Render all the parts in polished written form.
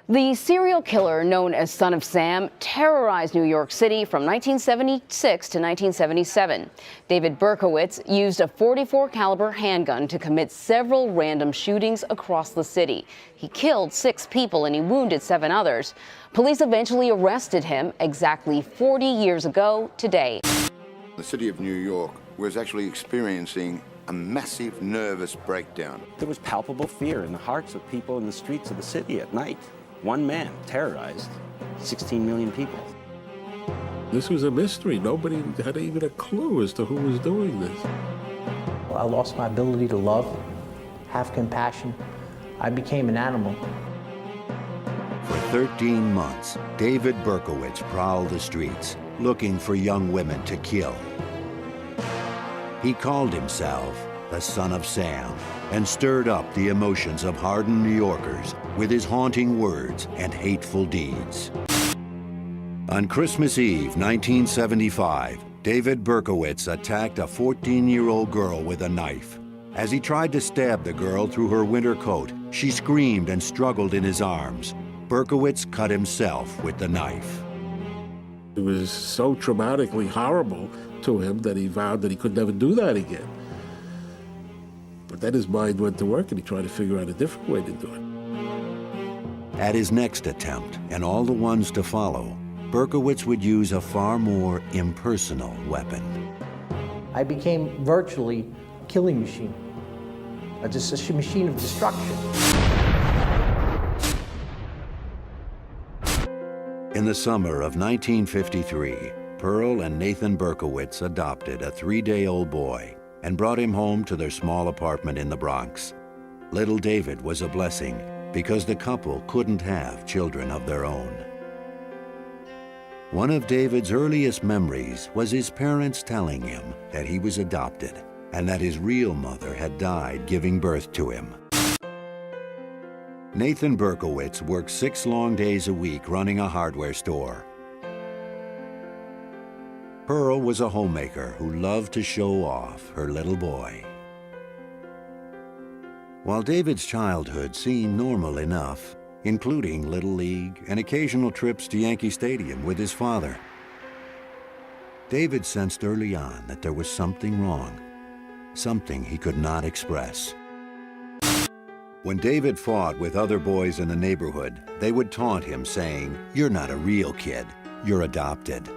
The serial killer known as Son of Sam terrorized New York City from 1976 to 1977. David Berkowitz used a .44 caliber handgun to commit several random shootings across the city. He killed 6 people and he wounded 7 others. Police eventually arrested him exactly 40 years ago today. The city of New York was actually experiencing a massive nervous breakdown. There was palpable fear in the hearts of people in the streets of the city at night. One man terrorized 16 million people. This was a mystery. Nobody had even a clue as to who was doing this. I lost my ability to love, have compassion. I became an animal. For 13 months, David Berkowitz prowled the streets, looking for young women to kill. He called himself the Son of Sam and stirred up the emotions of hardened New Yorkers with his haunting words and hateful deeds. On Christmas Eve, 1975, David Berkowitz attacked a 14-year-old girl with a knife. As he tried to stab the girl through her winter coat, she screamed and struggled in his arms. Berkowitz cut himself with the knife. It was so traumatically horrible to him that he vowed that he could never do that again. But then his mind went to work and he tried to figure out a different way to do it. At his next attempt, and all the ones to follow, Berkowitz would use a far more impersonal weapon. I became virtually a killing machine, a machine of destruction. In the summer of 1953, Pearl and Nathan Berkowitz adopted a 3-day-old boy and brought him home to their small apartment in the Bronx. Little David was a blessing because the couple couldn't have children of their own. One of David's earliest memories was his parents telling him that he was adopted and that his real mother had died giving birth to him. Nathan Berkowitz worked 6 long days a week running a hardware store. Pearl was a homemaker who loved to show off her little boy. While David's childhood seemed normal enough, including Little League and occasional trips to Yankee Stadium with his father, David sensed early on that there was something wrong, something he could not express. When David fought with other boys in the neighborhood, they would taunt him saying, "You're not a real kid, you're adopted."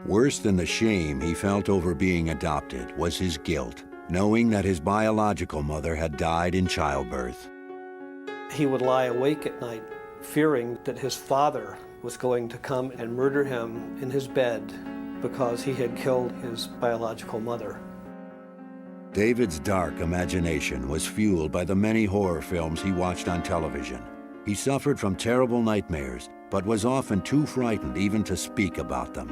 Worse than the shame he felt over being adopted was his guilt, knowing that his biological mother had died in childbirth. He would lie awake at night, fearing that his father was going to come and murder him in his bed because he had killed his biological mother. David's dark imagination was fueled by the many horror films he watched on television. He suffered from terrible nightmares, but was often too frightened even to speak about them.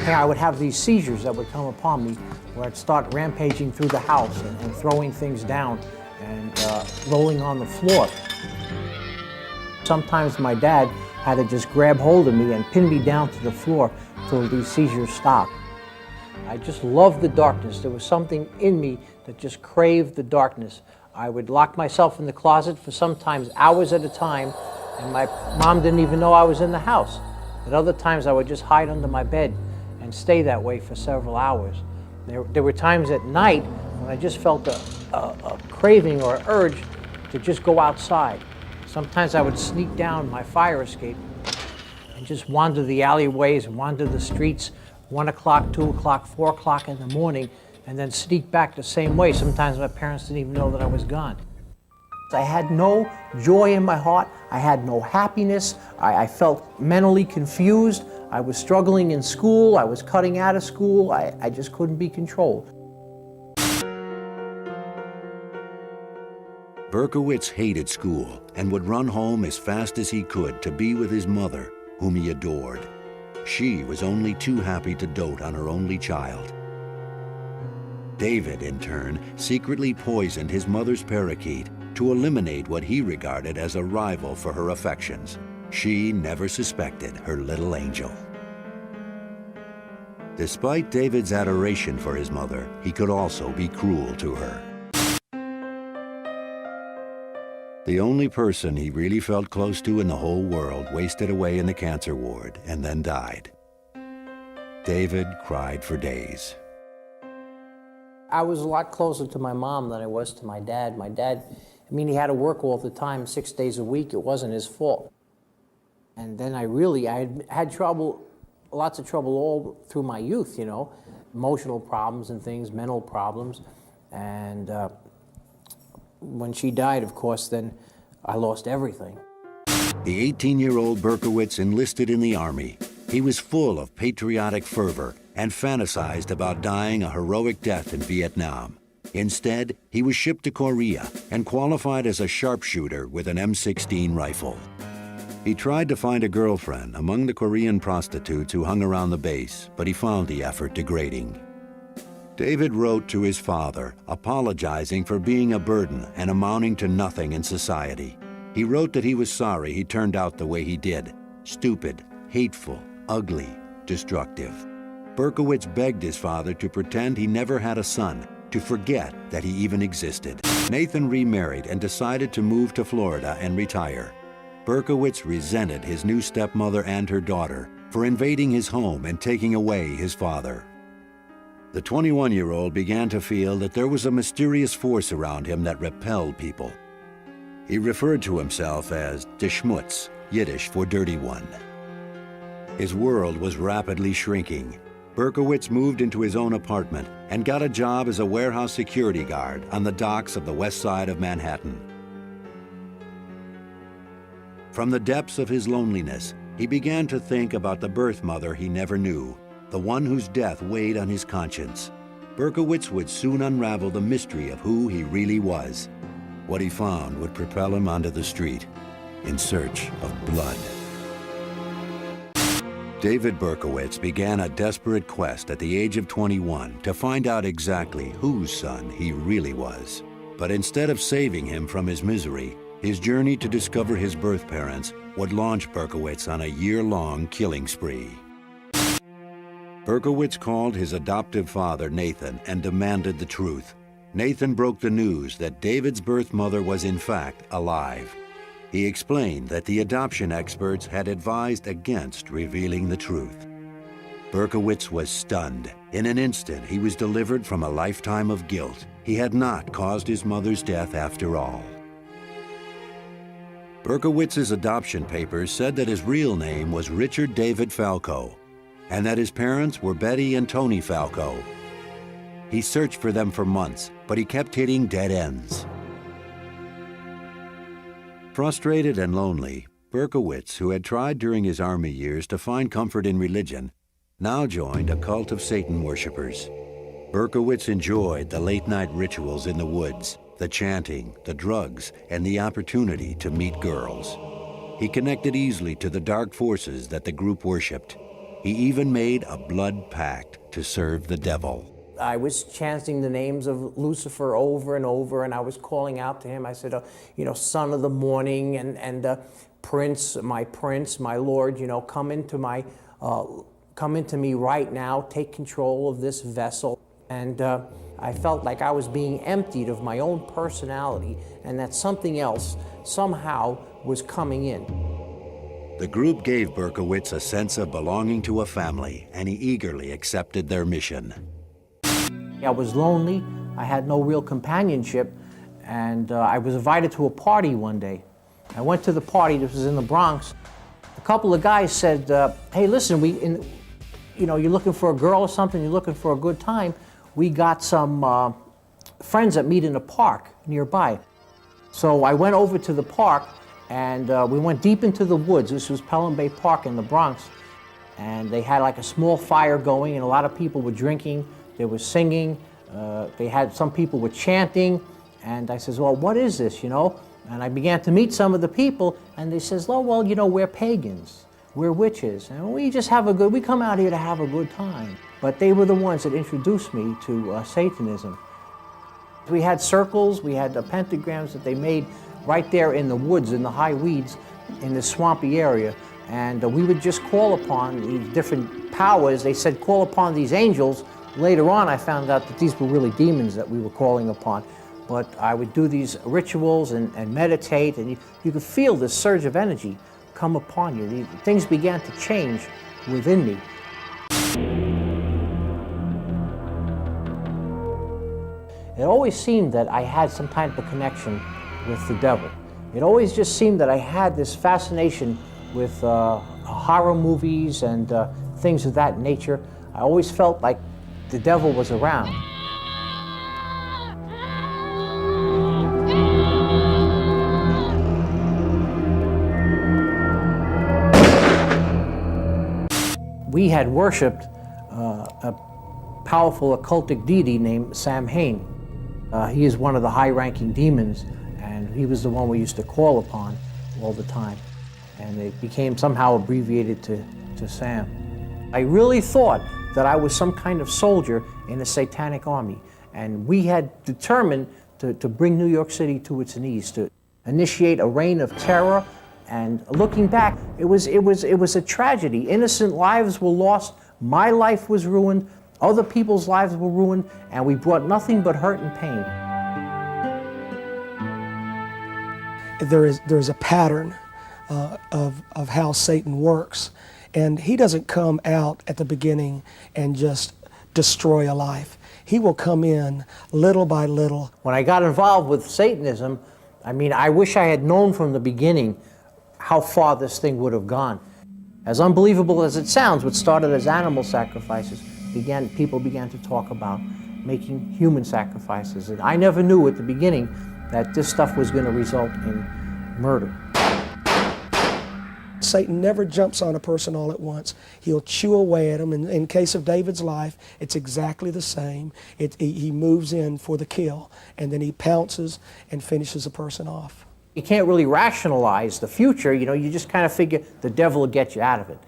I would have these seizures that would come upon me where I'd start rampaging through the house and throwing things down and rolling on the floor. Sometimes my dad had to just grab hold of me and pin me down to the floor till these seizures stopped. I just loved the darkness. There was something in me that just craved the darkness. I would lock myself in the closet for sometimes hours at a time, and my mom didn't even know I was in the house. At other times I would just hide under my bed and stay that way for several hours. There were times at night when I just felt a craving or urge to just go outside. Sometimes I would sneak down my fire escape and just wander the alleyways and wander the streets 1 o'clock, 2 o'clock, 4 o'clock in the morning, and then sneak back the same way. Sometimes my parents didn't even know that I was gone. I had no joy in my heart. I had no happiness. I felt mentally confused. I was struggling in school. I was cutting out of school. I just couldn't be controlled. Berkowitz hated school and would run home as fast as he could to be with his mother, whom he adored. She was only too happy to dote on her only child. David, in turn, secretly poisoned his mother's parakeet to eliminate what he regarded as a rival for her affections. She never suspected her little angel. Despite David's adoration for his mother, he could also be cruel to her. The only person he really felt close to in the whole world wasted away in the cancer ward and then died. David cried for days. I was a lot closer to my mom than I was to my dad. My dad, I mean, he had to work all the time, 6 days a week. It wasn't his fault. And then I had trouble, lots of trouble all through my youth, you know, emotional problems and things, mental problems. And when she died, of course, then I lost everything. The 18-year-old Berkowitz enlisted in the Army. He was full of patriotic fervor and fantasized about dying a heroic death in Vietnam. Instead, he was shipped to Korea and qualified as a sharpshooter with an M16 rifle. He tried to find a girlfriend among the Korean prostitutes who hung around the base, but he found the effort degrading. David wrote to his father, apologizing for being a burden and amounting to nothing in society. He wrote that he was sorry he turned out the way he did, stupid, hateful, ugly, destructive. Berkowitz begged his father to pretend he never had a son, to forget that he even existed. Nathan remarried and decided to move to Florida and retire. Berkowitz resented his new stepmother and her daughter for invading his home and taking away his father. The 21-year-old began to feel that there was a mysterious force around him that repelled people. He referred to himself as der Schmutz, Yiddish for dirty one. His world was rapidly shrinking. Berkowitz moved into his own apartment and got a job as a warehouse security guard on the docks of the west side of Manhattan. From the depths of his loneliness, he began to think about the birth mother he never knew, the one whose death weighed on his conscience. Berkowitz would soon unravel the mystery of who he really was. What he found would propel him onto the street in search of blood. David Berkowitz began a desperate quest at the age of 21 to find out exactly whose son he really was. But instead of saving him from his misery, his journey to discover his birth parents would launch Berkowitz on a year-long killing spree. Berkowitz called his adoptive father, Nathan, and demanded the truth. Nathan broke the news that David's birth mother was in fact alive. He explained that the adoption experts had advised against revealing the truth. Berkowitz was stunned. In an instant, he was delivered from a lifetime of guilt. He had not caused his mother's death after all. Berkowitz's adoption papers said that his real name was Richard David Falco, and that his parents were Betty and Tony Falco. He searched for them for months, but he kept hitting dead ends. Frustrated and lonely, Berkowitz, who had tried during his Army years to find comfort in religion, now joined a cult of Satan worshippers. Berkowitz enjoyed the late-night rituals in the woods, the chanting, the drugs, and the opportunity to meet girls. He connected easily to the dark forces that the group worshipped. He even made a blood pact to serve the devil. I was chanting the names of Lucifer over and over, and I was calling out to him. I said, son of the morning, and prince, my Lord, come into me right now, take control of this vessel. And I felt like I was being emptied of my own personality, and that something else somehow was coming in. The group gave Berkowitz a sense of belonging to a family, and he eagerly accepted their mission. I was lonely, I had no real companionship, and I was invited to a party one day. I went to the party, this was in the Bronx. A couple of guys said, hey, listen, you're looking for a girl or something, you're looking for a good time, we got some friends that meet in a park nearby. So I went over to the park, and we went deep into the woods. This was Pelham Bay Park in the Bronx. And they had like a small fire going, and a lot of people were drinking. They were singing, some people were chanting, and I says, well, what is this, And I began to meet some of the people, and they says, well, we're pagans, we're witches, and we come out here to have a good time. But they were the ones that introduced me to Satanism. We had circles, we had the pentagrams that they made right there in the woods, in the high weeds, in the swampy area, and we would just call upon these different powers. They said, call upon these angels. Later on, I found out that these were really demons that we were calling upon. but I would do these rituals and meditate, and you could feel this surge of energy come upon you. Things began to change within me. It always seemed that I had some type of connection with the devil. It always just seemed that I had this fascination with horror movies and things of that nature. I always felt like the devil was around. We had worshipped a powerful occultic deity named Samhain. He is one of the high-ranking demons, and he was the one we used to call upon all the time. And it became somehow abbreviated to Sam. I really thought that I was some kind of soldier in a satanic army, and we had determined to bring New York City to its knees, to initiate a reign of terror. And looking back, it was a tragedy. Innocent lives were lost, my life was ruined, other people's lives were ruined, and we brought nothing but hurt and pain. There is a pattern of how Satan works, and he doesn't come out at the beginning and just destroy a life. He will come in little by little. When I got involved with Satanism, I mean, I wish I had known from the beginning how far this thing would have gone. As unbelievable as it sounds, what started as animal sacrifices, people began to talk about making human sacrifices. And I never knew at the beginning that this stuff was going to result in murder. Satan never jumps on a person all at once. He'll chew away at them. In case of David's life, it's exactly the same. He moves in for the kill, and then he pounces and finishes a person off. You can't really rationalize the future. You know, you just kind of figure the devil will get you out of it.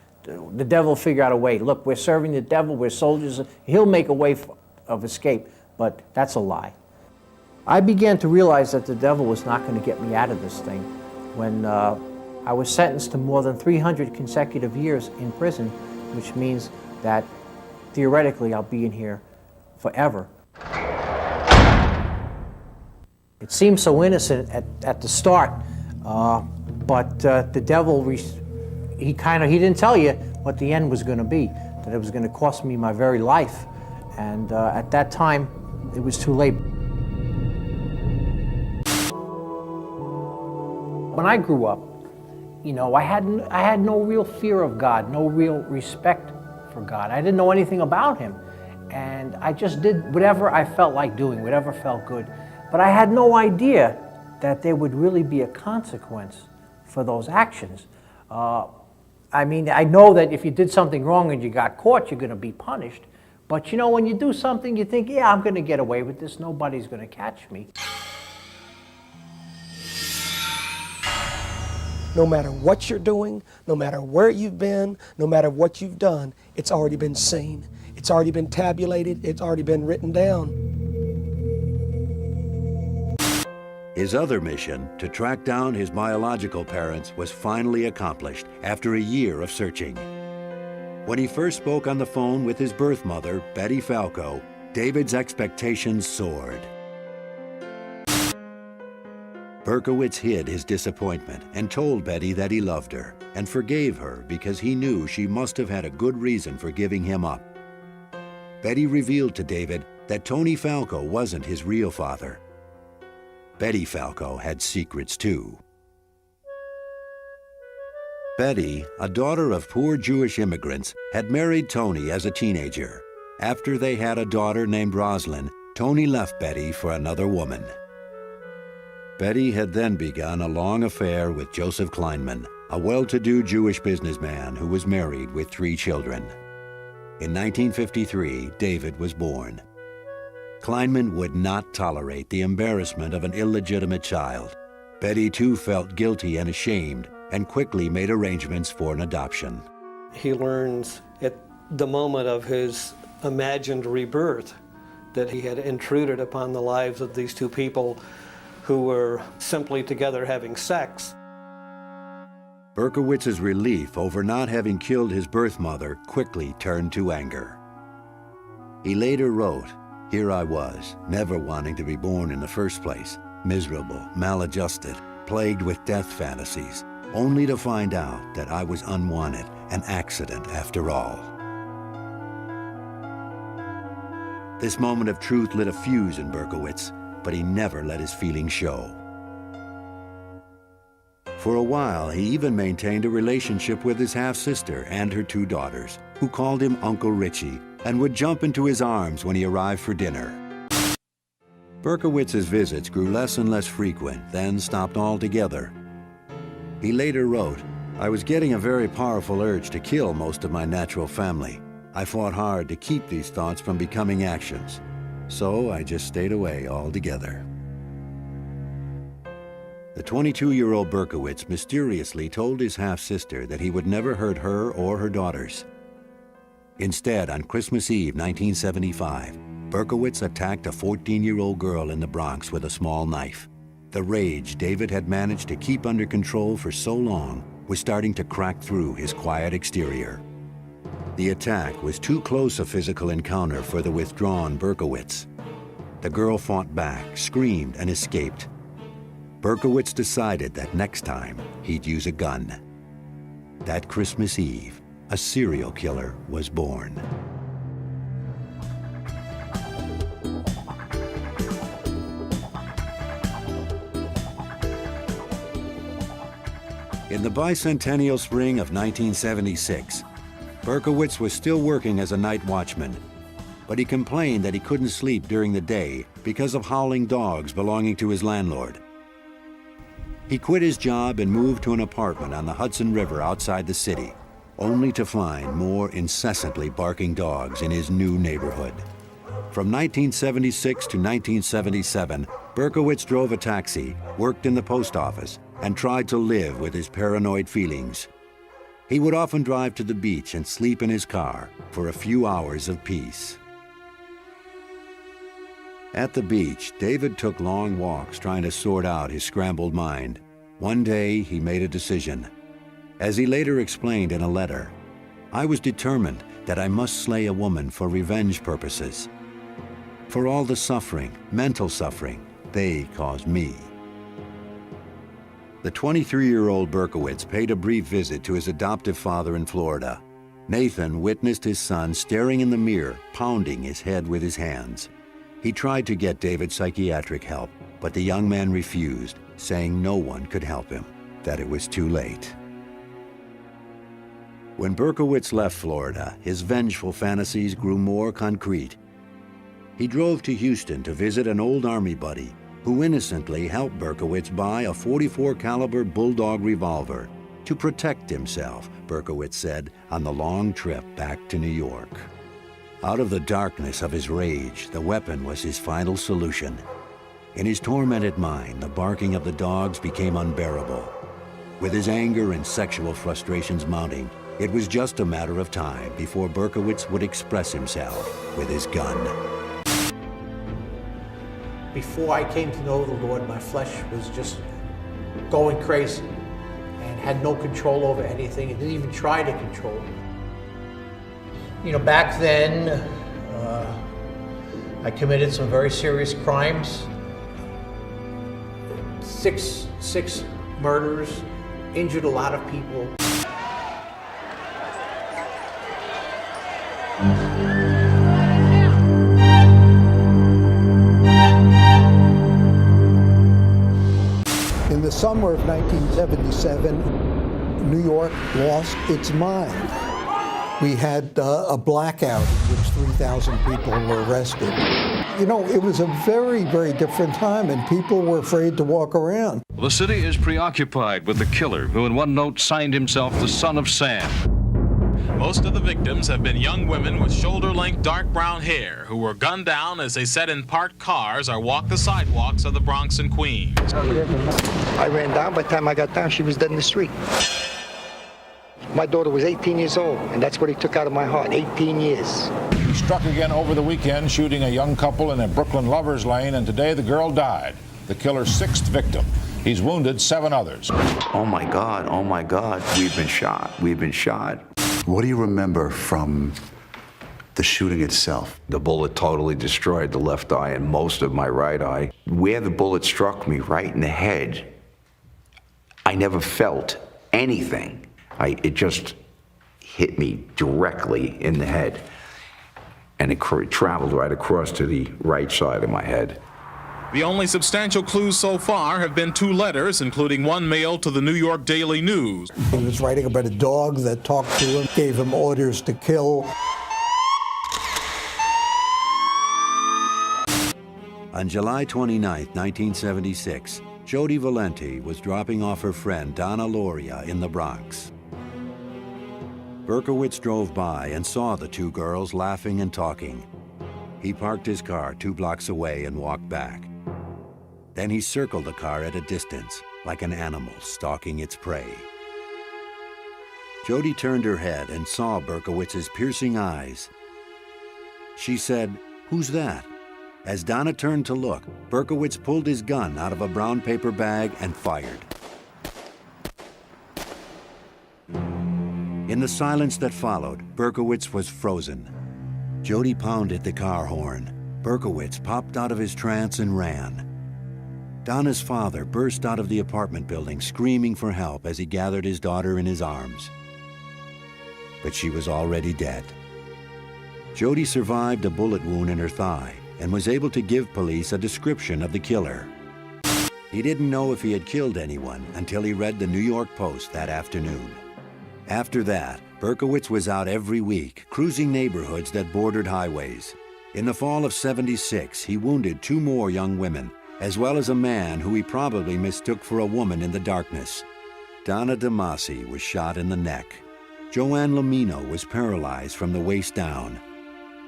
The devil will figure out a way. Look, we're serving the devil, we're soldiers. He'll make a way of escape, but that's a lie. I began to realize that the devil was not going to get me out of this thing when I was sentenced to more than 300 consecutive years in prison, which means that theoretically I'll be in here forever. It seemed so innocent at the start, but the devil, he didn't tell you what the end was going to be, that it was going to cost me my very life. And at that time, it was too late. When I grew up, you know, I had no real fear of God, no real respect for God. I didn't know anything about him. And I just did whatever I felt like doing, whatever felt good. But I had no idea that there would really be a consequence for those actions. I mean, I know that if you did something wrong and you got caught, you're going to be punished. But you know, when you do something, you think, yeah, I'm going to get away with this. Nobody's going to catch me. No matter what you're doing, no matter where you've been, no matter what you've done, it's already been seen. It's already been tabulated. It's already been written down. His other mission, to track down his biological parents, was finally accomplished after a year of searching. When he first spoke on the phone with his birth mother, Betty Falco, David's expectations soared. Berkowitz hid his disappointment and told Betty that he loved her and forgave her because he knew she must have had a good reason for giving him up. Betty revealed to David that Tony Falco wasn't his real father. Betty Falco had secrets too. Betty, a daughter of poor Jewish immigrants, had married Tony as a teenager. After they had a daughter named Rosalind, Tony left Betty for another woman. Betty had then begun a long affair with Joseph Kleinman, a well-to-do Jewish businessman who was married with 3 children. In 1953, David was born. Kleinman would not tolerate the embarrassment of an illegitimate child. Betty too felt guilty and ashamed and quickly made arrangements for an adoption. He learns at the moment of his imagined rebirth that he had intruded upon the lives of these 2 people who were simply together having sex. Berkowitz's relief over not having killed his birth mother quickly turned to anger. He later wrote, Here I was, never wanting to be born in the first place, miserable, maladjusted, plagued with death fantasies, only to find out that I was unwanted, an accident after all. This moment of truth lit a fuse in Berkowitz, but he never let his feelings show. For a while, he even maintained a relationship with his half-sister and her 2 daughters, who called him Uncle Richie and would jump into his arms when he arrived for dinner. Berkowitz's visits grew less and less frequent, then stopped altogether. He later wrote, "I was getting a very powerful urge to kill most of my natural family. I fought hard to keep these thoughts from becoming actions, so I just stayed away altogether." The 22-year-old Berkowitz mysteriously told his half-sister that he would never hurt her or her daughters. Instead, on Christmas Eve 1975, Berkowitz attacked a 14-year-old girl in the Bronx with a small knife. The rage David had managed to keep under control for so long was starting to crack through his quiet exterior. The attack was too close a physical encounter for the withdrawn Berkowitz. The girl fought back, screamed, and escaped. Berkowitz decided that next time he'd use a gun. That Christmas Eve, a serial killer was born. In the bicentennial spring of 1976, Berkowitz was still working as a night watchman, but he complained that he couldn't sleep during the day because of howling dogs belonging to his landlord. He quit his job and moved to an apartment on the Hudson River outside the city, only to find more incessantly barking dogs in his new neighborhood. From 1976 to 1977, Berkowitz drove a taxi, worked in the post office, and tried to live with his paranoid feelings. He would often drive to the beach and sleep in his car for a few hours of peace. At the beach, David took long walks trying to sort out his scrambled mind. One day, he made a decision. As he later explained in a letter, "I was determined that I must slay a woman for revenge purposes. For all the suffering, mental suffering, they caused me." The 23-year-old Berkowitz paid a brief visit to his adoptive father in Florida. Nathan witnessed his son staring in the mirror, pounding his head with his hands. He tried to get David psychiatric help, but the young man refused, saying no one could help him, that it was too late. When Berkowitz left Florida, his vengeful fantasies grew more concrete. He drove to Houston to visit an old Army buddy who innocently helped Berkowitz buy a .44 caliber Bulldog revolver to protect himself, Berkowitz said on the long trip back to New York. Out of the darkness of his rage, the weapon was his final solution. In his tormented mind, the barking of the dogs became unbearable. With his anger and sexual frustrations mounting, it was just a matter of time before Berkowitz would express himself with his gun. Before I came to know the Lord, my flesh was just going crazy and had no control over anything and didn't even try to control it. You know, back then, I committed some very serious crimes. Six murders, injured a lot of people. In the summer of 1977, New York lost its mind. We had a blackout in which 3,000 people were arrested. You know, it was a very, very different time, and people were afraid to walk around. The city is preoccupied with the killer, who in one note signed himself the Son of Sam. Most of the victims have been young women with shoulder-length dark brown hair who were gunned down as they sat in parked cars or walked the sidewalks of the Bronx and Queens. I ran down. By the time I got down, she was dead in the street. My daughter was 18 years old, and that's what he took out of my heart, 18 years. He struck again over the weekend, shooting a young couple in a Brooklyn lovers lane, and today the girl died, the killer's 6th victim. He's wounded 7 others. Oh my God, we've been shot. What do you remember from the shooting itself. The bullet totally destroyed the left eye and most of my right eye. Where the bullet struck me, right in the head, I never felt anything. It just hit me directly in the head, and it traveled right across to the right side of my head. The only substantial clues so far have been 2 letters, including one mailed to the New York Daily News. He was writing about a dog that talked to him, gave him orders to kill. On July 29, 1976, Jody Valenti was dropping off her friend Donna Loria in the Bronx. Berkowitz drove by and saw the 2 girls laughing and talking. He parked his car 2 blocks away and walked back. Then he circled the car at a distance, like an animal stalking its prey. Jody turned her head and saw Berkowitz's piercing eyes. She said, "Who's that?" As Donna turned to look, Berkowitz pulled his gun out of a brown paper bag and fired. In the silence that followed, Berkowitz was frozen. Jody pounded the car horn. Berkowitz popped out of his trance and ran. Donna's father burst out of the apartment building, screaming for help as he gathered his daughter in his arms. But she was already dead. Jody survived a bullet wound in her thigh and was able to give police a description of the killer. He didn't know if he had killed anyone until he read the New York Post that afternoon. After that, Berkowitz was out every week, cruising neighborhoods that bordered highways. In the fall of '76, he wounded 2 more young women, as well as a man who he probably mistook for a woman in the darkness. Donna DeMasi was shot in the neck. Joanne Lamino was paralyzed from the waist down.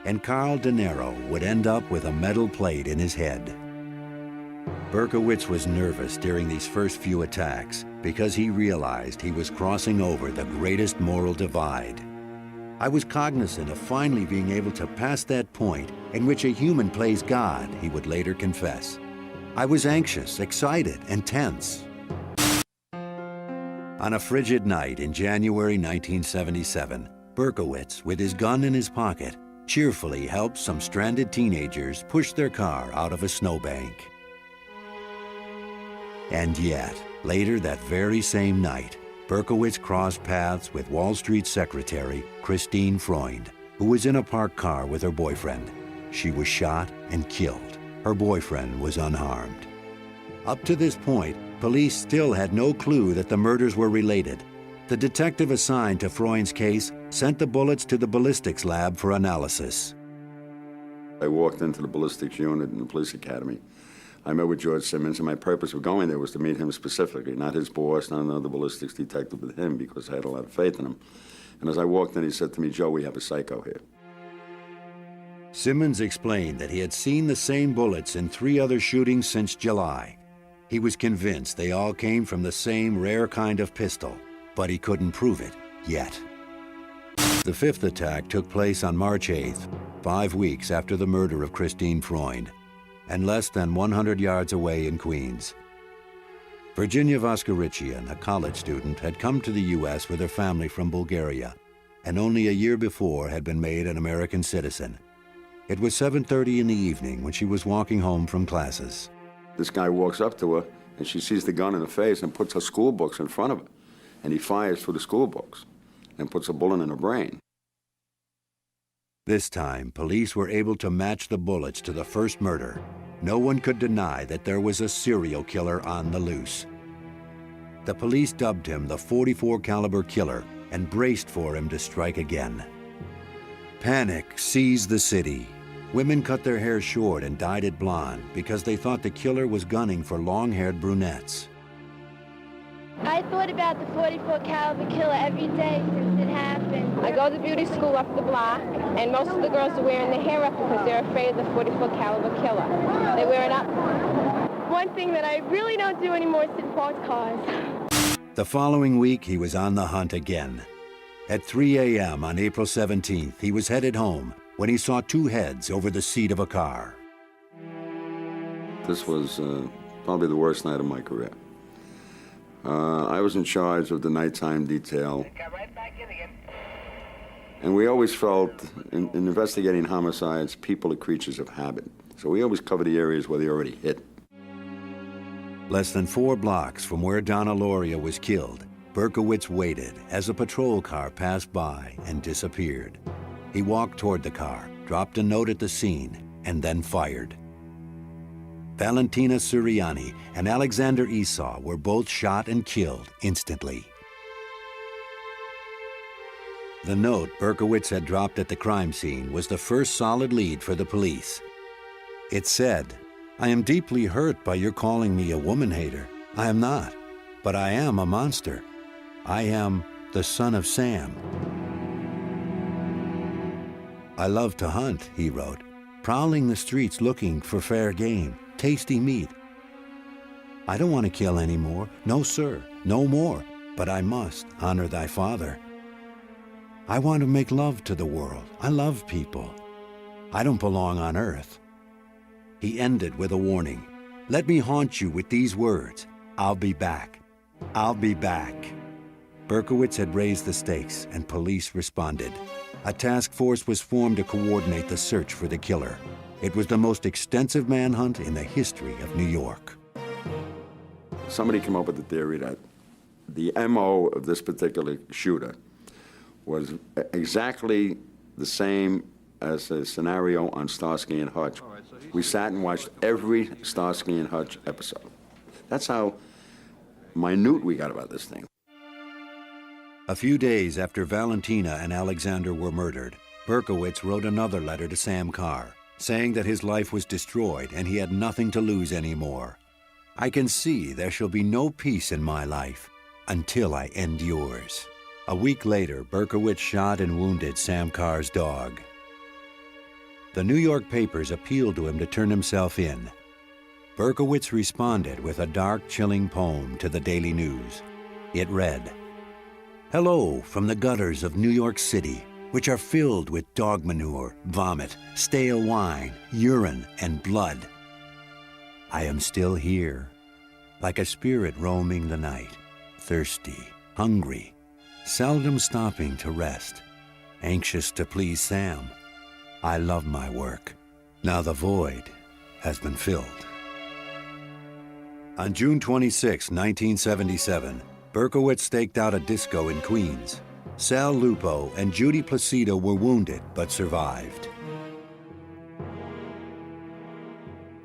And Carl De Niro would end up with a metal plate in his head. Berkowitz was nervous during these first few attacks because he realized he was crossing over the greatest moral divide. I was cognizant of finally being able to pass that point in which a human plays God, he would later confess. I was anxious, excited, and tense. On a frigid night in January 1977, Berkowitz, with his gun in his pocket, cheerfully helped some stranded teenagers push their car out of a snowbank. And yet, later that very same night, Berkowitz crossed paths with Wall Street secretary Christine Freund, who was in a parked car with her boyfriend. She was shot and killed. Her boyfriend was unharmed. Up to this point, police still had no clue that the murders were related. The detective assigned to Freund's case sent the bullets to the ballistics lab for analysis. I walked into the ballistics unit in the police academy. I met with George Simmons, and my purpose of going there was to meet him specifically, not his boss, not another ballistics detective, but him, because I had a lot of faith in him. And as I walked in, he said to me, "Joe, we have a psycho here." Simmons explained that he had seen the same bullets in 3 other shootings since July. He was convinced they all came from the same rare kind of pistol, but he couldn't prove it yet. The 5th attack took place on March 8th, 5 weeks after the murder of Christine Freund, and less than 100 yards away in Queens. Virginia Voskerichian, a college student, had come to the U.S. with her family from Bulgaria, and only a year before had been made an American citizen. It was 7:30 in the evening when she was walking home from classes. This guy walks up to her, and she sees the gun in her face and puts her school books in front of her. And he fires through the school books and puts a bullet in her brain. This time, police were able to match the bullets to the first murder. No one could deny that there was a serial killer on the loose. The police dubbed him the .44 caliber killer and braced for him to strike again. Panic seized the city. Women cut their hair short and dyed it blonde because they thought the killer was gunning for long-haired brunettes. I thought about the .44 caliber killer every day since it happened. I go to beauty school up the block, and most of the girls are wearing their hair up because they're afraid of the .44 caliber killer. They wear it up. One thing that I really don't do anymore is sit parked cars. The following week, he was on the hunt again. At 3 a.m. on April 17th, he was headed home when he saw 2 heads over the seat of a car. This was probably the worst night of my career. I was in charge of the nighttime detail. And we always felt, in investigating homicides, people are creatures of habit. So we always cover the areas where they already hit. Less than 4 blocks from where Donna Lauria was killed, Berkowitz waited as a patrol car passed by and disappeared. He walked toward the car, dropped a note at the scene, and then fired. Valentina Suriani and Alexander Esau were both shot and killed instantly. The note Berkowitz had dropped at the crime scene was the first solid lead for the police. It said, "I am deeply hurt by your calling me a woman hater. I am not, but I am a monster. I am the son of Sam." "I love to hunt," he wrote, "prowling the streets looking for fair game, tasty meat. I don't want to kill anymore. No, sir, no more. But I must honor thy father. I want to make love to the world. I love people. I don't belong on earth." He ended with a warning. "Let me haunt you with these words. I'll be back. I'll be back." Berkowitz had raised the stakes, and police responded. A task force was formed to coordinate the search for the killer. It was the most extensive manhunt in the history of New York. Somebody came up with the theory that the MO of this particular shooter was exactly the same as the scenario on Starsky and Hutch. We sat and watched every Starsky and Hutch episode. That's how minute we got about this thing. A few days after Valentina and Alexander were murdered, Berkowitz wrote another letter to Sam Carr, saying that his life was destroyed and he had nothing to lose anymore. "I can see there shall be no peace in my life until I end yours." A week later, Berkowitz shot and wounded Sam Carr's dog. The New York papers appealed to him to turn himself in. Berkowitz responded with a dark, chilling poem to the Daily News. It read, "Hello from the gutters of New York City, which are filled with dog manure, vomit, stale wine, urine, and blood. I am still here, like a spirit roaming the night, thirsty, hungry, seldom stopping to rest, anxious to please Sam. I love my work. Now the void has been filled." On June 26, 1977, Berkowitz staked out a disco in Queens. Sal Lupo and Judy Placido were wounded but survived.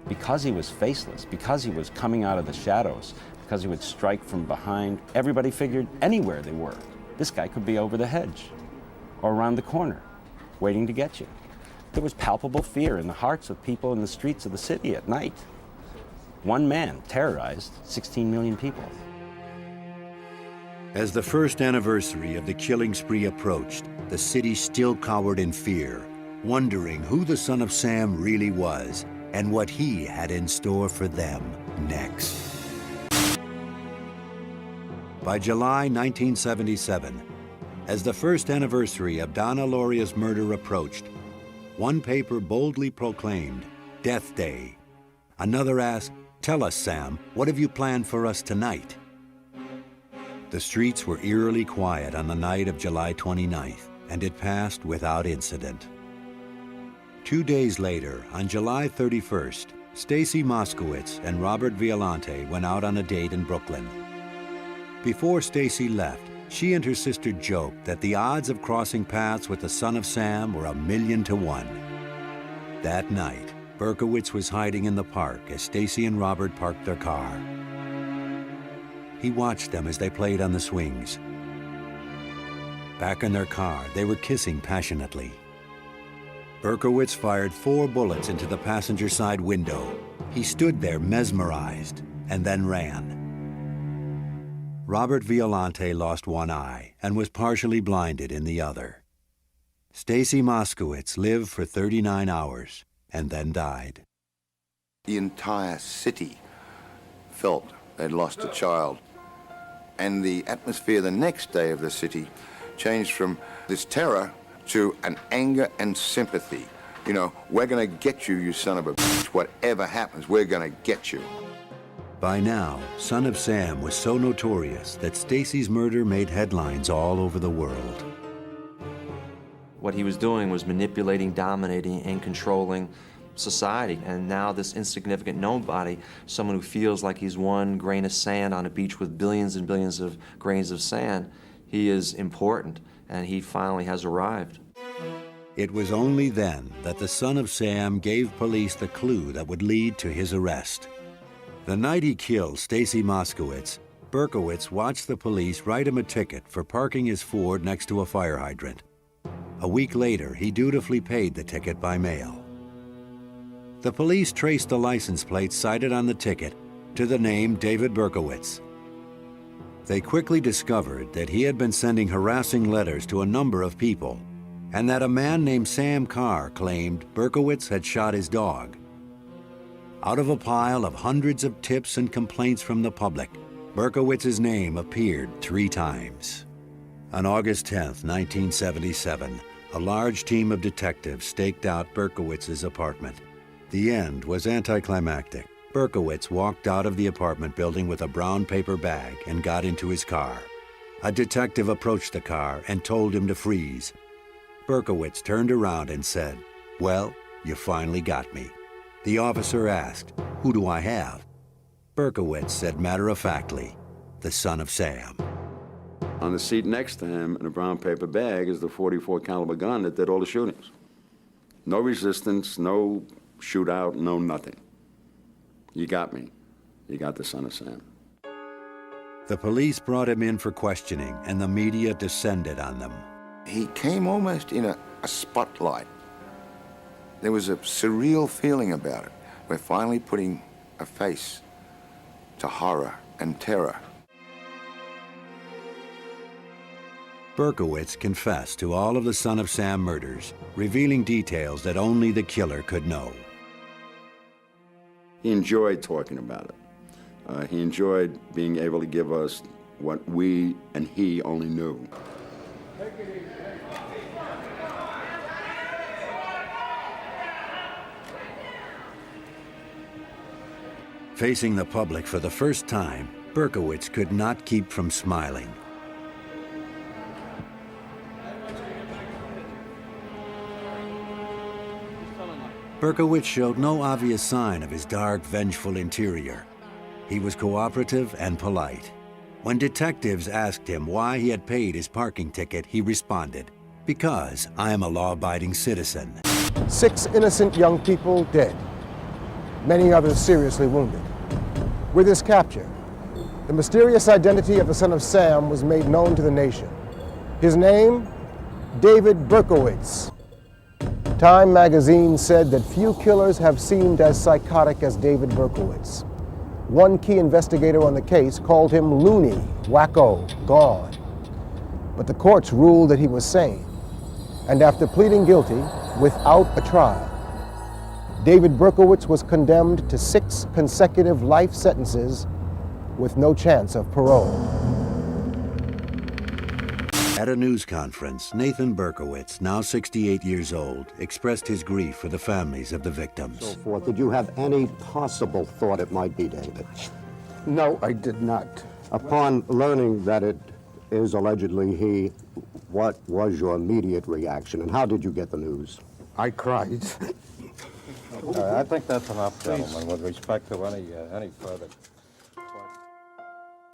Because he was faceless, because he was coming out of the shadows, because he would strike from behind, everybody figured anywhere they were, this guy could be over the hedge or around the corner, waiting to get you. There was palpable fear in the hearts of people in the streets of the city at night. One man terrorized 16 million people. As the first anniversary of the killing spree approached, the city still cowered in fear, wondering who the son of Sam really was and what he had in store for them next. By July 1977, as the first anniversary of Donna Lauria's murder approached, one paper boldly proclaimed, "Death Day." Another asked, "Tell us, Sam, what have you planned for us tonight?" The streets were eerily quiet on the night of July 29th, and it passed without incident. 2 days later, on July 31st, Stacy Moskowitz and Robert Violante went out on a date in Brooklyn. Before Stacy left, she and her sister joked that the odds of crossing paths with the son of Sam were 1,000,000 to 1. That night, Berkowitz was hiding in the park as Stacy and Robert parked their car. He watched them as they played on the swings. Back in their car, they were kissing passionately. Berkowitz fired 4 bullets into the passenger side window. He stood there mesmerized and then ran. Robert Violante lost one eye and was partially blinded in the other. Stacy Moskowitz lived for 39 hours and then died. The entire city felt they'd lost a child. And the atmosphere the next day of the city changed from this terror to an anger and sympathy. You know, we're gonna get you, you son of a bitch. Whatever happens, we're gonna get you. By now, Son of Sam was so notorious that Stacy's murder made headlines all over the world. What he was doing was manipulating, dominating, and controlling society. And now this insignificant nobody, someone who feels like he's one grain of sand on a beach with billions and billions of grains of sand, he is important, and he finally has arrived. It was only then that the son of Sam gave police the clue that would lead to his arrest. The night he killed Stacy Moskowitz, Berkowitz watched the police write him a ticket for parking his Ford next to a fire hydrant. A week later, he dutifully paid the ticket by mail. The police traced the license plate cited on the ticket to the name David Berkowitz. They quickly discovered that he had been sending harassing letters to a number of people, and that a man named Sam Carr claimed Berkowitz had shot his dog. Out of a pile of hundreds of tips and complaints from the public, Berkowitz's name appeared 3 times. On August 10, 1977, a large team of detectives staked out Berkowitz's apartment. The end was anticlimactic. Berkowitz walked out of the apartment building with a brown paper bag and got into his car. A detective approached the car and told him to freeze. Berkowitz turned around and said, "Well, you finally got me." The officer asked, "Who do I have?" Berkowitz said matter-of-factly, "The son of Sam." On the seat next to him in a brown paper bag is the .44 caliber gun that did all the shootings. No resistance, no shootout, no nothing. You got me. You got the son of Sam. The police brought him in for questioning, and the media descended on them. He came almost in a spotlight. There was a surreal feeling about it. We're finally putting a face to horror and terror. Berkowitz confessed to all of the son of Sam murders, revealing details that only the killer could know. He enjoyed talking about it. He enjoyed being able to give us what we and he only knew. Facing the public for the first time, Berkowitz could not keep from smiling. Berkowitz showed no obvious sign of his dark, vengeful interior. He was cooperative and polite. When detectives asked him why he had paid his parking ticket, he responded, "Because I am a law-abiding citizen." 6 innocent young people dead, many others seriously wounded. With his capture, the mysterious identity of the son of Sam was made known to the nation. His name, David Berkowitz. Time magazine said that few killers have seemed as psychotic as David Berkowitz. One key investigator on the case called him loony, wacko, gone. But the courts ruled that he was sane. And after pleading guilty, without a trial, David Berkowitz was condemned to 6 consecutive life sentences with no chance of parole. At a news conference, Nathan Berkowitz, now 68 years old, expressed his grief for the families of the victims. Did you have any possible thought it might be David? No, I did not. Upon learning that it is allegedly he, what was your immediate reaction, and how did you get the news? I cried. I think that's enough, gentlemen, with respect to any further.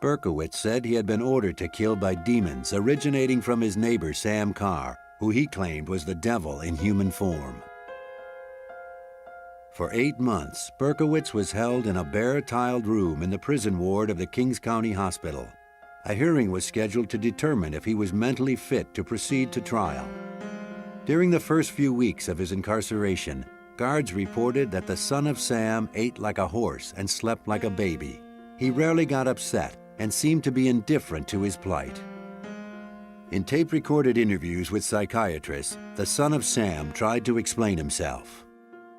Berkowitz said he had been ordered to kill by demons originating from his neighbor Sam Carr, who he claimed was the devil in human form. For 8 months, Berkowitz was held in a bare-tiled room in the prison ward of the Kings County Hospital. A hearing was scheduled to determine if he was mentally fit to proceed to trial. During the first few weeks of his incarceration, guards reported that the son of Sam ate like a horse and slept like a baby. He rarely got upset and seemed to be indifferent to his plight. In tape-recorded interviews with psychiatrists, the son of Sam tried to explain himself.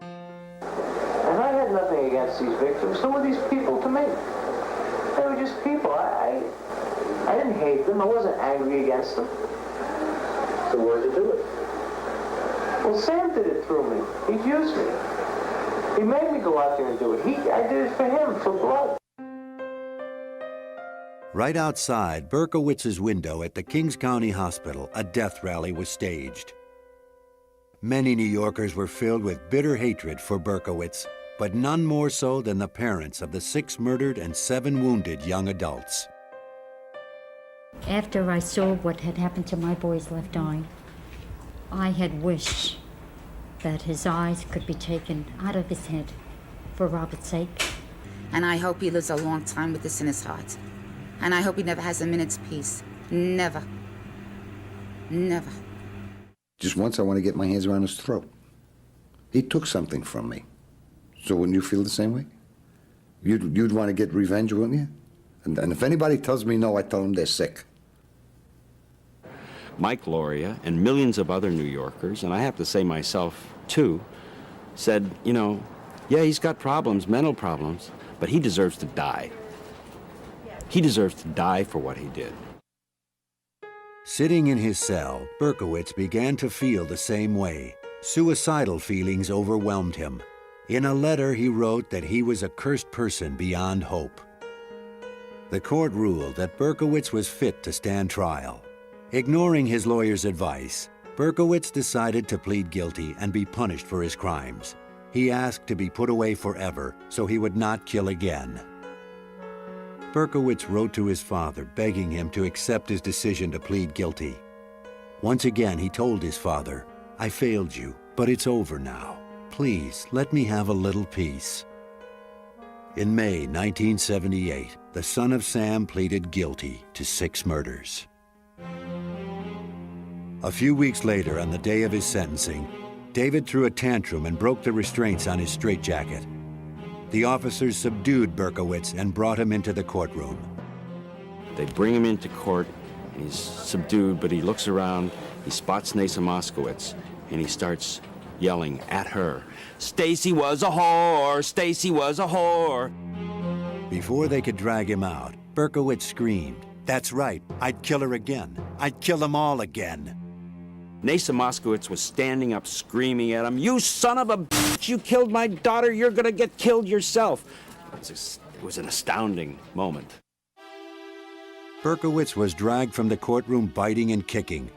And I had nothing against these victims. Who were these people to me? They were just people. I didn't hate them. I wasn't angry against them. So why did he do it? Well, Sam did it through me. He used me. He made me go out there and do it. I did it for him, for blood. Right outside Berkowitz's window at the Kings County Hospital, a death rally was staged. Many New Yorkers were filled with bitter hatred for Berkowitz, but none more so than the parents of the 6 murdered and 7 wounded young adults. After I saw what had happened to my boy's left eye, I had wished that his eyes could be taken out of his head for Robert's sake. And I hope he lives a long time with this in his heart. And I hope he never has a minute's peace. Never. Never. Just once I want to get my hands around his throat. He took something from me. So wouldn't you feel the same way? You'd want to get revenge, wouldn't you? And if anybody tells me no, I tell them they're sick. Mike Loria and millions of other New Yorkers, and I have to say myself too, said, you know, yeah, he's got problems, mental problems, but he deserves to die. He deserves to die for what he did. Sitting in his cell, Berkowitz began to feel the same way. Suicidal feelings overwhelmed him. In a letter, he wrote that he was a cursed person beyond hope. The court ruled that Berkowitz was fit to stand trial. Ignoring his lawyer's advice, Berkowitz decided to plead guilty and be punished for his crimes. He asked to be put away forever so he would not kill again. Berkowitz wrote to his father, begging him to accept his decision to plead guilty. Once again, he told his father, "I failed you, but it's over now. Please, let me have a little peace." In May 1978, the son of Sam pleaded guilty to 6 murders. A few weeks later, on the day of his sentencing, David threw a tantrum and broke the restraints on his straitjacket. The officers subdued Berkowitz and brought him into the courtroom. They bring him into court, and he's subdued, but he looks around, he spots Nasa Moskowitz, and he starts yelling at her, "Stacy was a whore! Stacy was a whore!" Before they could drag him out, Berkowitz screamed, "That's right, I'd kill her again. I'd kill them all again." Nasa Moskowitz was standing up screaming at him, "You son of a bitch! You killed my daughter! You're gonna get killed yourself!" It was an astounding moment. Berkowitz was dragged from the courtroom biting and kicking.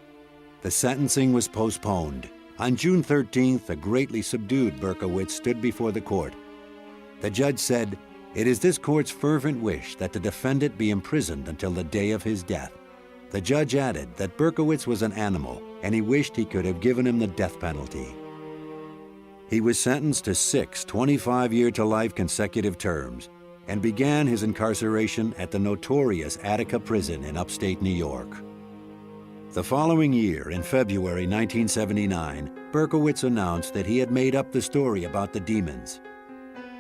The sentencing was postponed. On June 13th, a greatly subdued Berkowitz stood before the court. The judge said, "It is this court's fervent wish that the defendant be imprisoned until the day of his death." The judge added that Berkowitz was an animal, and he wished he could have given him the death penalty. He was sentenced to 6 25-year-to-life consecutive terms and began his incarceration at the notorious Attica prison in upstate New York. The following year, in February 1979, Berkowitz announced that he had made up the story about the demons.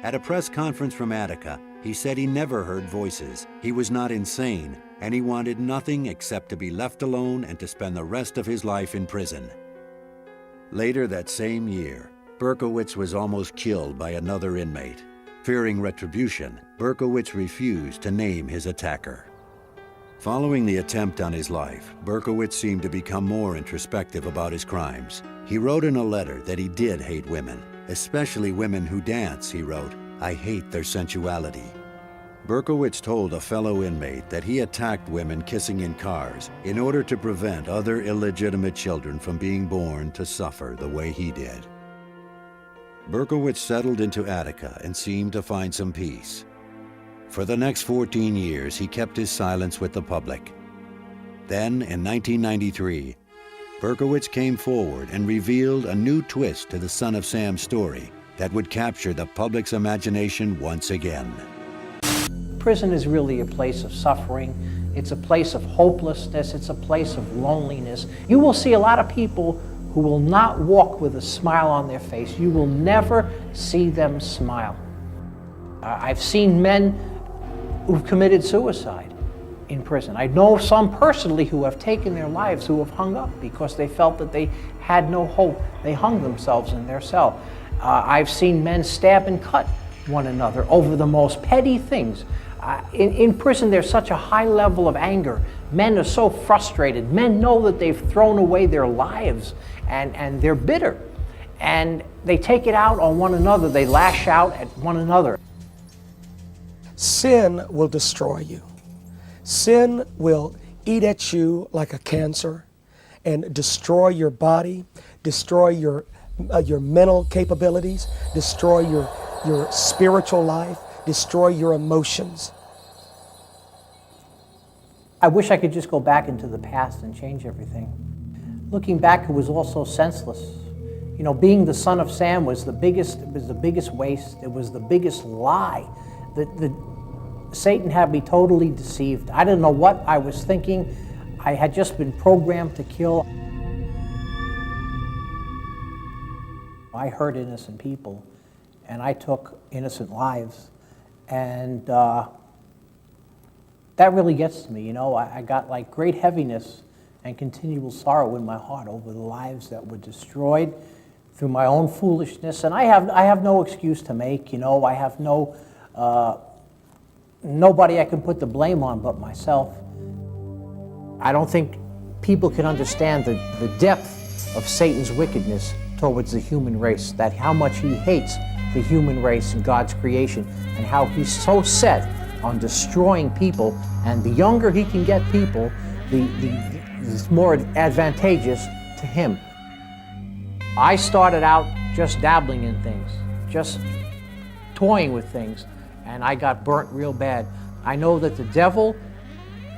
At a press conference from Attica, he said he never heard voices, he was not insane, and he wanted nothing except to be left alone and to spend the rest of his life in prison. Later that same year, Berkowitz was almost killed by another inmate. Fearing retribution, Berkowitz refused to name his attacker. Following the attempt on his life, Berkowitz seemed to become more introspective about his crimes. He wrote in a letter that he did hate women, especially women who dance, he wrote, "I hate their sensuality." Berkowitz told a fellow inmate that he attacked women kissing in cars in order to prevent other illegitimate children from being born to suffer the way he did. Berkowitz settled into Attica and seemed to find some peace. For the next 14 years, he kept his silence with the public. Then, in 1993, Berkowitz came forward and revealed a new twist to the Son of Sam story that would capture the public's imagination once again. Prison is really a place of suffering. It's a place of hopelessness. It's a place of loneliness. You will see a lot of people who will not walk with a smile on their face. You will never see them smile. I've seen men who've committed suicide in prison. I know some personally who have taken their lives, who have hung up because they felt that they had no hope. They hung themselves in their cell. I've seen men stab and cut one another over the most petty things. In prison, there's such a high level of anger. Men are so frustrated. Men know that they've thrown away their lives, and they're bitter. And they take it out on one another. They lash out at one another. Sin will destroy you. Sin will eat at you like a cancer and destroy your body, destroy your your mental capabilities, destroy your spiritual life, destroy your emotions. I wish I could just go back into the past and change everything. Looking back, it was all so senseless. You know, being the son of Sam was the biggest waste. It was the biggest lie. Satan had me totally deceived. I didn't know what I was thinking. I had just been programmed to kill. I hurt innocent people, and I took innocent lives. And that really gets to me, you know. I got like great heaviness and continual sorrow in my heart over the lives that were destroyed through my own foolishness. And I have no excuse to make, you know. I have nobody I can put the blame on but myself. I don't think people can understand the depth of Satan's wickedness towards the human race, that how much he hates the human race and God's creation, and how he's so set on destroying people, and the younger he can get people, the more advantageous to him. I started out just dabbling in things, just toying with things, and I got burnt real bad. I know that the devil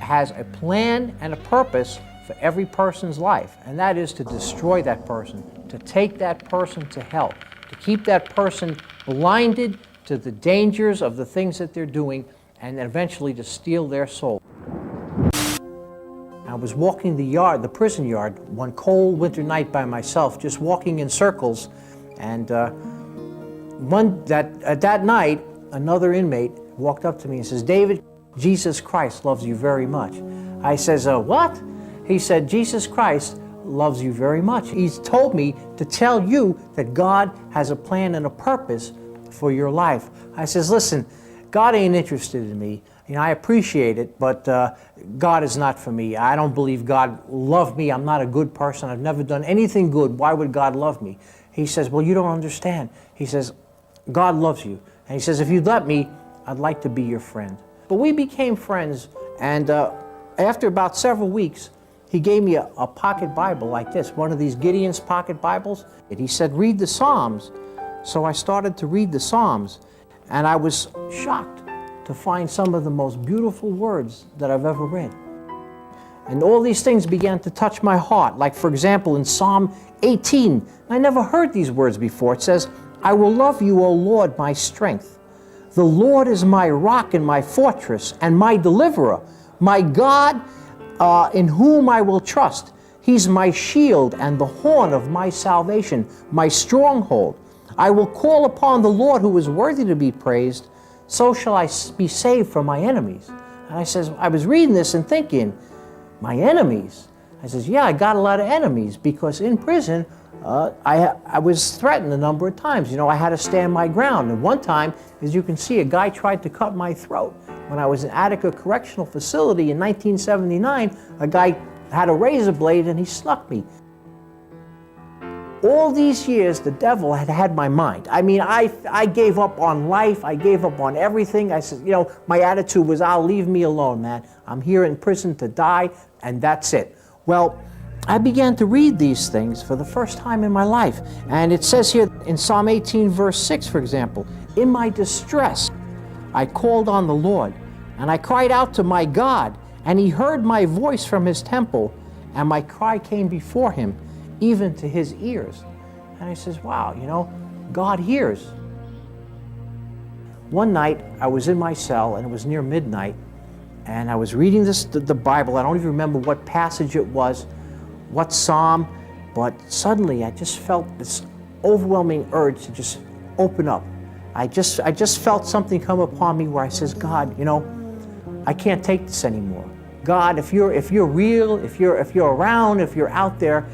has a plan and a purpose for every person's life, and that is to destroy that person, to take that person to hell, to keep that person blinded to the dangers of the things that they're doing, and eventually to steal their soul. I was walking the prison yard, one cold winter night by myself, just walking in circles, and that night, another inmate walked up to me and says, "David, Jesus Christ loves you very much." I says, "What?" He said, "Jesus Christ loves you very much. He's told me to tell you that God has a plan and a purpose for your life." I says, "Listen, God ain't interested in me. You know, I appreciate it, but God is not for me. I don't believe God loved me. I'm not a good person. I've never done anything good. Why would God love me?" He says, "Well, you don't understand." He says, "God loves you." And he says, "If you'd let me, I'd like to be your friend." But we became friends, and after about several weeks, he gave me a pocket Bible like this, one of these Gideon's pocket Bibles. And he said, "Read the Psalms." So I started to read the Psalms, and I was shocked to find some of the most beautiful words that I've ever read. And all these things began to touch my heart. Like, for example, in Psalm 18, I never heard these words before. It says, "I will love you, O Lord, my strength. The Lord is my rock and my fortress and my deliverer, my God in whom I will trust. He's my shield and the horn of my salvation, my stronghold. I will call upon the Lord who is worthy to be praised. So shall I be saved from my enemies." And I was reading this and thinking, my enemies? I says, yeah, I got a lot of enemies, because in prison, I was threatened a number of times. You know, I had to stand my ground. And one time, as you can see, a guy tried to cut my throat. When I was in Attica Correctional Facility in 1979, a guy had a razor blade and he snuck me. All these years, the devil had my mind. I mean, I gave up on life. I gave up on everything. I said, you know, my attitude was, "I'll leave me alone, man. I'm here in prison to die, and that's it." Well, I began to read these things for the first time in my life. And it says here in Psalm 18, verse 6, for example, "In my distress, I called on the Lord, and I cried out to my God, and he heard my voice from his temple, and my cry came before him, even to his ears." And I says, wow, you know, God hears. One night, I was in my cell, and it was near midnight, and I was reading the Bible. I don't even remember what passage it was, what psalm, but suddenly I just felt this overwhelming urge to just open up. I just felt something come upon me where I says, "God, you know, I can't take this anymore. God, if you're real, if you're around, if you're out there,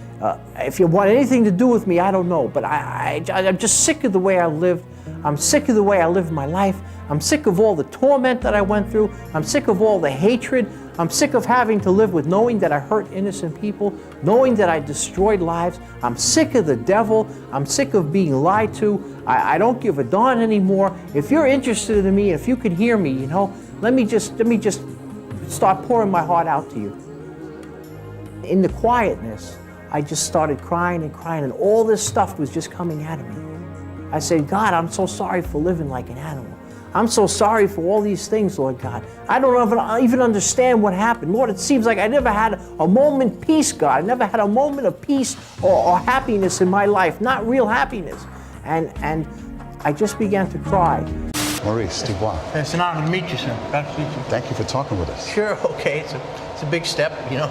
if you want anything to do with me, I don't know, but I'm just sick of the way I lived. I'm sick of the way I lived my life. I'm sick of all the torment that I went through. I'm sick of all the hatred. I'm sick of having to live with knowing that I hurt innocent people, knowing that I destroyed lives. I'm sick of the devil. I'm sick of being lied to. I don't give a darn anymore. If you're interested in me, if you could hear me, you know, let me just start pouring my heart out to you." In the quietness, I just started crying and crying, and all this stuff was just coming out of me. I said, God, I'm so sorry for living like an animal. I'm so sorry for all these things, Lord God. I don't even understand what happened. Lord, it seems like I never had a moment peace, God. I never had a moment of peace or happiness in my life, not real happiness. And I just began to cry. Maurice Dubois. It's an honor to meet you, sir. Glad to meet you. Thank you for talking with us. Sure, okay. It's a big step, you know.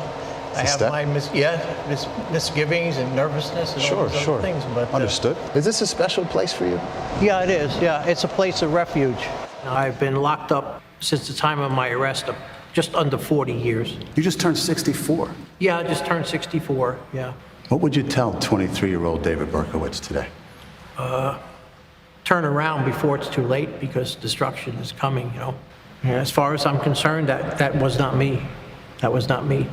I have my misgivings and nervousness and all those other things. But, understood. Is this a special place for you? Yeah, it is. Yeah, it's a place of refuge. I've been locked up since the time of my arrest, just under 40 years. You just turned 64. Yeah, I just turned 64, yeah. What would you tell 23-year-old David Berkowitz today? Turn around before it's too late, because destruction is coming, you know. Yeah, as far as I'm concerned, that was not me. That was not me.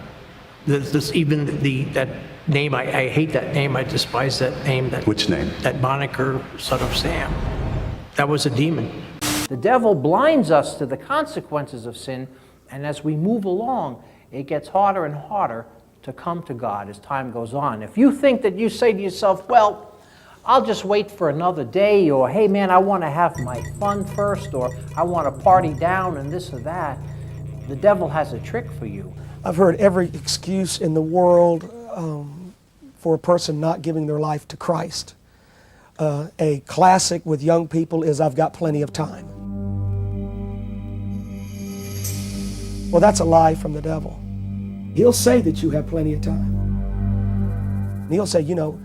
That name, I hate that name. I despise that name. Which name? That moniker, Son of Sam. That was a demon. The devil blinds us to the consequences of sin, and as we move along, it gets harder and harder to come to God as time goes on. If you think that you say to yourself, well, I'll just wait for another day, or hey man, I want to have my fun first, or I want to party down and this or that, the devil has a trick for you. I've heard every excuse in the world for a person not giving their life to Christ. A classic with young people is, I've got plenty of time. Well, that's a lie from the devil. He'll say that you have plenty of time. And he'll say, you know,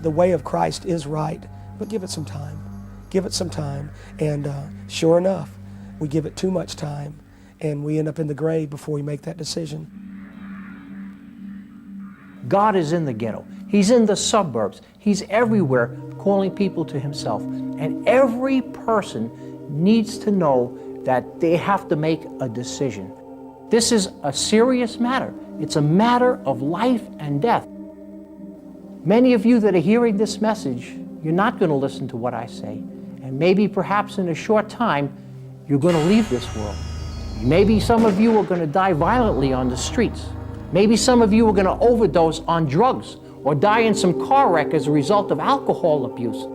the way of Christ is right, but give it some time. Give it some time. And sure enough, we give it too much time, and we end up in the grave before we make that decision. God is in the ghetto. He's in the suburbs. He's everywhere calling people to himself. And every person needs to know that they have to make a decision. This is a serious matter. It's a matter of life and death. Many of you that are hearing this message, you're not going to listen to what I say. And maybe perhaps in a short time, you're going to leave this world. Maybe some of you are going to die violently on the streets. Maybe some of you are going to overdose on drugs or die in some car wreck as a result of alcohol abuse.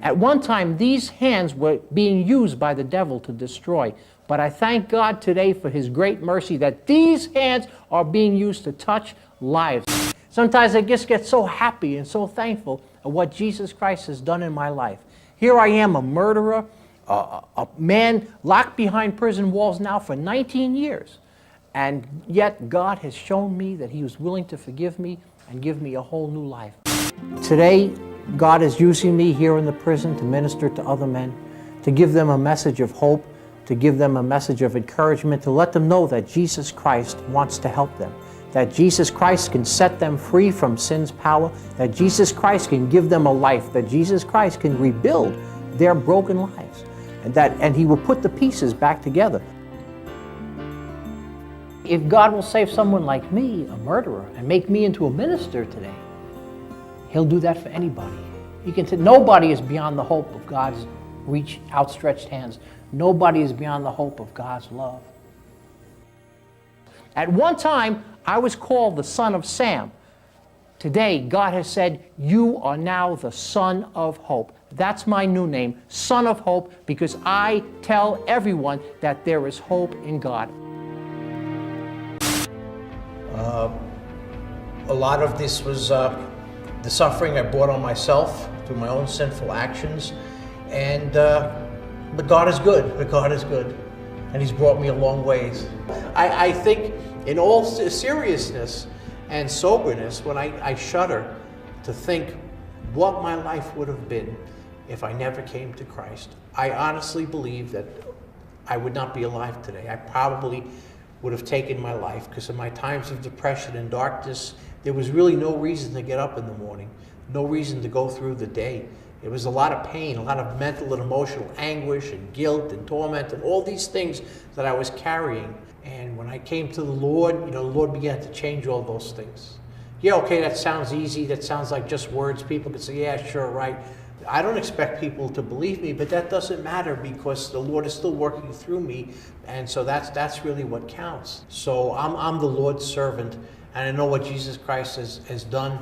At one time, these hands were being used by the devil to destroy. But I thank God today for his great mercy that these hands are being used to touch lives. Sometimes I just get so happy and so thankful of what Jesus Christ has done in my life. Here I am, a murderer, a man locked behind prison walls now for 19 years. And yet God has shown me that he was willing to forgive me and give me a whole new life. Today, God is using me here in the prison to minister to other men, to give them a message of hope, to give them a message of encouragement, to let them know that Jesus Christ wants to help them, that Jesus Christ can set them free from sin's power, that Jesus Christ can give them a life, that Jesus Christ can rebuild their broken lives, and he will put the pieces back together. If God will save someone like me, a murderer, and make me into a minister today, he'll do that for anybody. He can say nobody is beyond the hope of God's outstretched hands. Nobody is beyond the hope of God's love. At one time, I was called the Son of Sam. Today, God has said, you are now the Son of Hope. That's my new name, Son of Hope, because I tell everyone that there is hope in God. A lot of this was the suffering I brought on myself through my own sinful actions. And but God is good. But God is good. And he's brought me a long ways. I think in all seriousness and soberness, when I shudder to think what my life would have been if I never came to Christ, I honestly believe that I would not be alive today. I probably would have taken my life, because in my times of depression and darkness, there was really no reason to get up in the morning, no reason to go through the day. It was a lot of pain, a lot of mental and emotional anguish and guilt and torment and all these things that I was carrying. And when I came to the Lord, you know, the Lord began to change all those things. Yeah, okay, that sounds easy. That sounds like just words. People could say, yeah, sure, right. I don't expect people to believe me, but that doesn't matter, because the Lord is still working through me, and so that's really what counts. So I'm the Lord's servant, and I know what Jesus Christ has done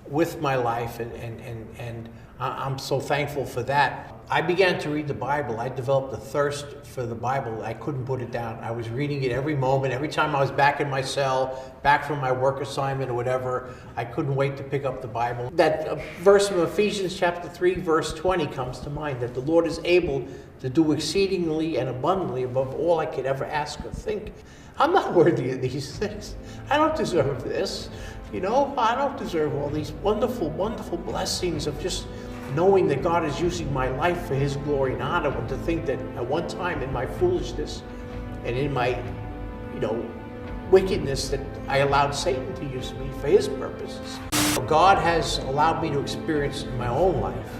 with my life, and I'm so thankful for that. I began to read the Bible. I developed a thirst for the Bible. I couldn't put it down. I was reading it every moment. Every time I was back in my cell, back from my work assignment or whatever, I couldn't wait to pick up the Bible. That verse from Ephesians chapter 3, verse 20 comes to mind, that the Lord is able to do exceedingly and abundantly above all I could ever ask or think. I'm not worthy of these things. I don't deserve this. You know, I don't deserve all these wonderful, wonderful blessings of just knowing that God is using my life for His glory and honor, and to think that at one time in my foolishness and in my, wickedness, that I allowed Satan to use me for his purposes. God has allowed me to experience in my own life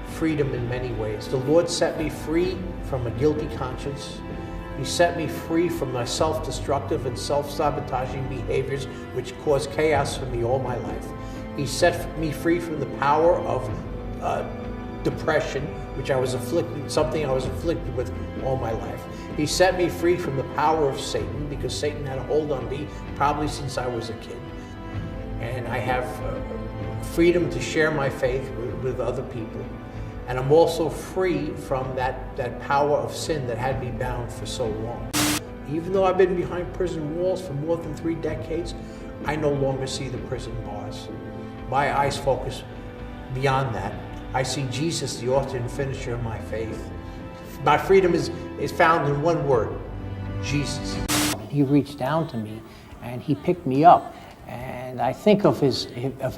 freedom in many ways. The Lord set me free from a guilty conscience. He set me free from my self-destructive and self-sabotaging behaviors which caused chaos for me all my life. He set me free from the power of depression, which I was afflicted with all my life. He set me free from the power of Satan, because Satan had a hold on me probably since I was a kid. And I have freedom to share my faith with other people. And I'm also free from that power of sin that had me bound for so long. Even though I've been behind prison walls for more than 3 decades, I no longer see the prison bars. My eyes focus beyond that. I see Jesus, the author and finisher of my faith. My freedom is found in one word: Jesus. He reached down to me and He picked me up, and I think of His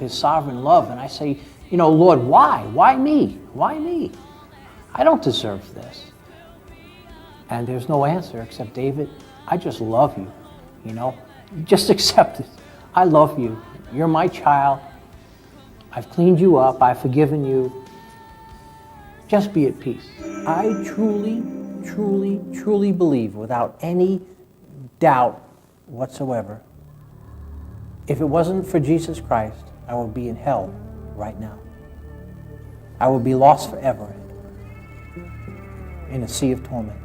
sovereign love, and I say, Lord, why? Why me? Why me? I don't deserve this. And there's no answer except, David, I just love you, Just accept it. I love you. You're my child. I've cleaned you up. I've forgiven you. Just be at peace. I truly, truly, truly believe, without any doubt whatsoever, if it wasn't for Jesus Christ, I would be in hell right now. I would be lost forever in a sea of torment.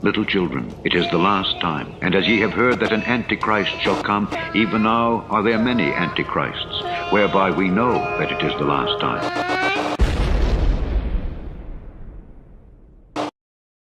Little children, it is the last time. And as ye have heard that an Antichrist shall come, even now are there many Antichrists, whereby we know that it is the last time.